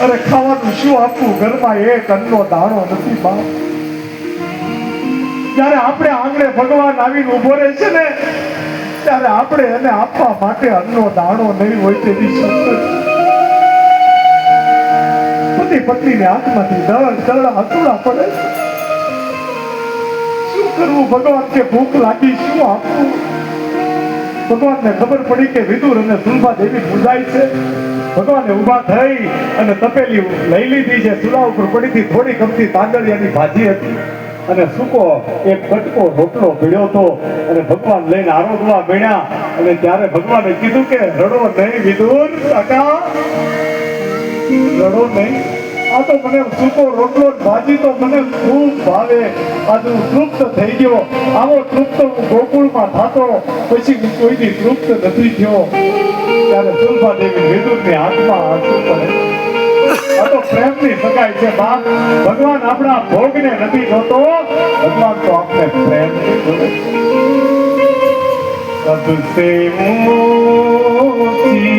અરે ખાવાનું શું આપવું, ઘરમાં એક અન્નનો દાણો નથી બાપ. જ્યારે આપણે આંગણે ભગવાન આવીને ઉભો રહે છે ને, ત્યારે આપણે એને આપવા માટે અન્નનો દાણો નહીં હોય તેવી શંકર પતિ પત્નીને હાથમાંથી દળ હસુડા પડે. શું કરવું ભગવાન કે ભૂખ લાગી, શું આપવું? ભગવાનને ખબર પડી કે વિદુર અને સુલભા દેવી પૂજાય છે. ભગવાને ઊભા થઈ અને તપેલી લઈ લીધી છે. ચૂલા ઉપર પડીથી થોડી કમતી તાંદળિયાની ભાજી હતી અને સૂકો એક કટકો રોટલો ભીડ્યો હતો અને ભગવાન લઈને આરોગવા મળ્યા. અને ત્યારે ભગવાને કીધું કે રડો નહીં વિદુર કાકા, રડો નહીં. આ તો મને સૂકો રોટલો ભાજી તો મને ખૂબ ભાવે. આજે હું તૃપ્ત થઈ ગયો. આવો તૃપ્ત હું ગોકુળમાં થતો પછી હું કોઈની તૃપ્ત નથી થયો. ત્યારે સુલભા દેવી વિદુરની હાથમાં આંસુ પડે. આ તો પ્રેમની સગાઈ છે બાપ. ભગવાન આપણા ભોગને નથી જોતો, ભગવાન તો આપણે પ્રેમથી જોવે. સબસે મોટી